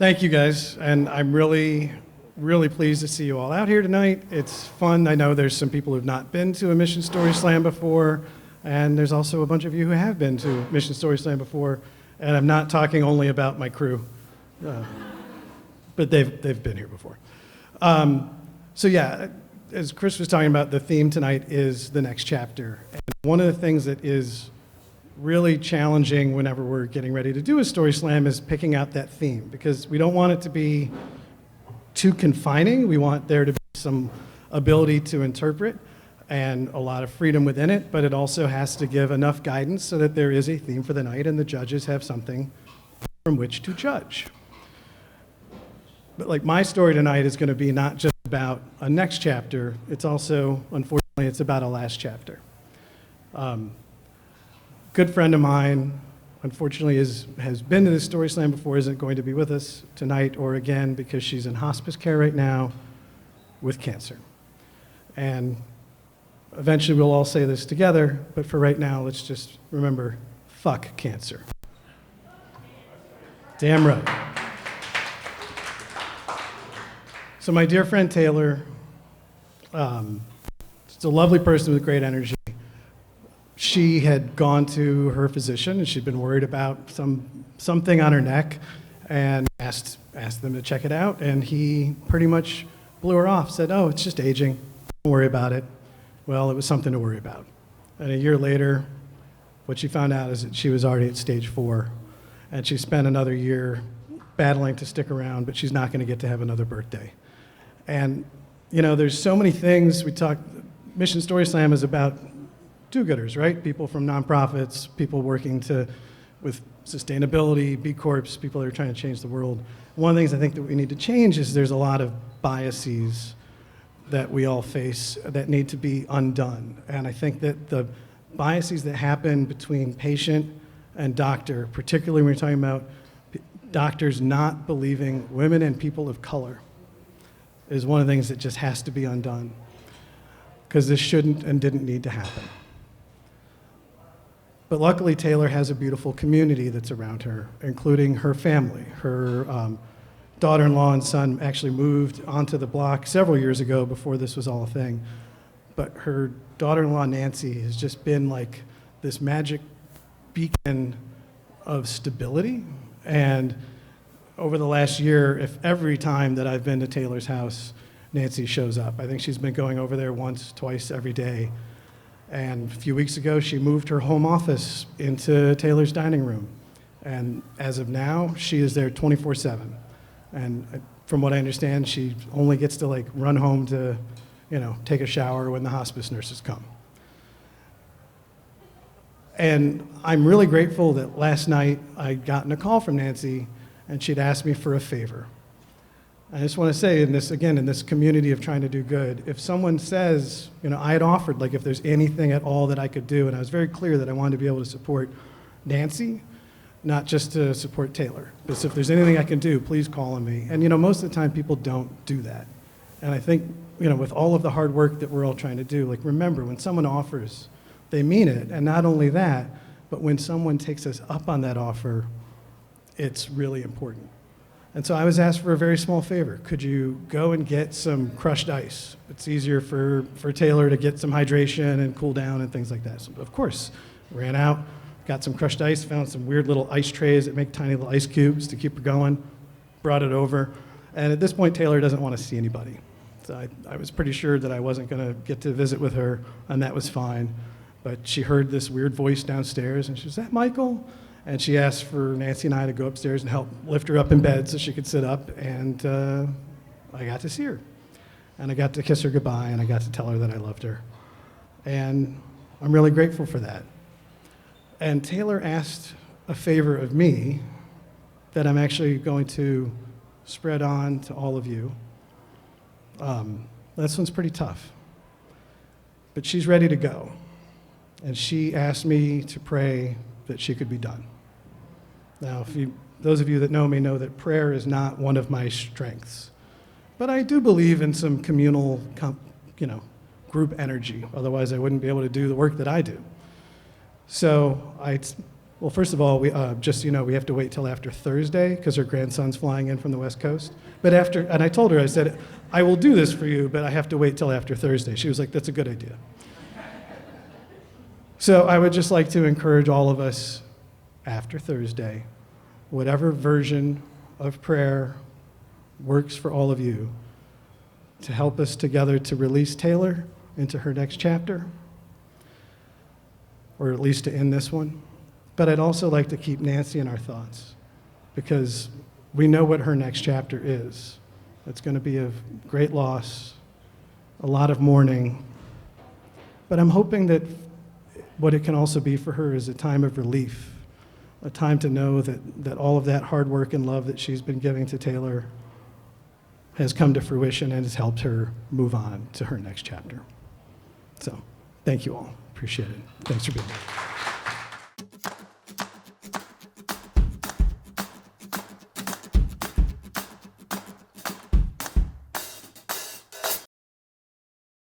Thank you, guys, and I'm really, really pleased to see you all out here tonight. It's fun. I know there's some people who've not been to a Mission Story Slam before, and there's also a bunch of you who have been to Mission Story Slam before, and I'm not talking only about my crew, but they've been here before. So yeah, as Chris was talking about, the theme tonight is the next chapter. And one of the things that is really challenging whenever we're getting ready to do a story slam is picking out that theme, because we don't want it to be too confining. We want there to be some ability to interpret and a lot of freedom within it, but it also has to give enough guidance so that there is a theme for the night and the judges have something from which to judge. But like my story tonight is going to be not just about a next chapter, it's also, unfortunately, it's about a last chapter. Good friend of mine, unfortunately, has been to this story slam before, isn't going to be with us tonight or again because she's in hospice care right now with cancer. And eventually we'll all say this together, but for right now, let's just remember, fuck cancer. Damn right. So my dear friend Taylor, she's a lovely person with great energy. She had gone to her physician and she'd been worried about something on her neck and asked them to check it out, and he pretty much blew her off, said, "Oh, it's just aging, don't worry about it." Well, it was something to worry about. And a year later, what she found out is that she was already at stage 4, and she spent another year battling to stick around, but she's not going to get to have another birthday. And, you know, there's so many things we talk. Mission Story Slam is about do-gooders, right? People from nonprofits, people working with sustainability, B Corps, people that are trying to change the world. One of the things I think that we need to change is there's a lot of biases that we all face that need to be undone. And I think that the biases that happen between patient and doctor, particularly when we're talking about doctors not believing women and people of color, is one of the things that just has to be undone, because this shouldn't and didn't need to happen. But luckily, Taylor has a beautiful community that's around her, including her family. Her daughter-in-law and son actually moved onto the block several years ago before this was all a thing. But her daughter-in-law, Nancy, has just been like this magic beacon of stability. And over the last year, if every time that I've been to Taylor's house, Nancy shows up. I think she's been going over there once, twice every day. And a few weeks ago, she moved her home office into Taylor's dining room. And as of now, she is there 24/7. And from what I understand, she only gets to like run home to, take a shower when the hospice nurses come. And I'm really grateful that last night I'd gotten a call from Nancy and she'd asked me for a favor. I just want to say in this community of trying to do good, if someone says, I had offered, like if there's anything at all that I could do, and I was very clear that I wanted to be able to support Nancy, not just to support Taylor. But if there's anything I can do, please call on me. And most of the time people don't do that. And I think, with all of the hard work that we're all trying to do, like remember, when someone offers, they mean it. And not only that, but when someone takes us up on that offer, it's really important. And so I was asked for a very small favor. Could you go and get some crushed ice? It's easier for Taylor to get some hydration and cool down and things like that. So of course, ran out, got some crushed ice, found some weird little ice trays that make tiny little ice cubes to keep her going, brought it over. And at this point, Taylor doesn't want to see anybody. So I was pretty sure that I wasn't going to get to visit with her, and that was fine. But she heard this weird voice downstairs, and she was, "Is that Michael?" And she asked for Nancy and I to go upstairs and help lift her up in bed so she could sit up, and I got to see her. And I got to kiss her goodbye, and I got to tell her that I loved her. And I'm really grateful for that. And Taylor asked a favor of me that I'm actually going to spread on to all of you. This one's pretty tough. But she's ready to go. And she asked me to pray that she could be done. Now, those of you that know me know that prayer is not one of my strengths. But I do believe in some communal, group energy. Otherwise, I wouldn't be able to do the work that I do. So I Well, first of all, we just so you know, we have to wait till after Thursday because her grandson's flying in from the West Coast. But after, and I told her, I said, I will do this for you, but I have to wait till after Thursday. She was like, that's a good idea. So I would just like to encourage all of us after Thursday, whatever version of prayer works for all of you, to help us together to release Taylor into her next chapter, or at least to end this one. But I'd also like to keep Nancy in our thoughts, because we know what her next chapter is. It's going to be of great loss, a lot of mourning, but I'm hoping that what it can also be for her is a time of relief, a time to know that all of that hard work and love that she's been giving to Taylor has come to fruition and has helped her move on to her next chapter. So, thank you all. Appreciate it. Thanks for being here.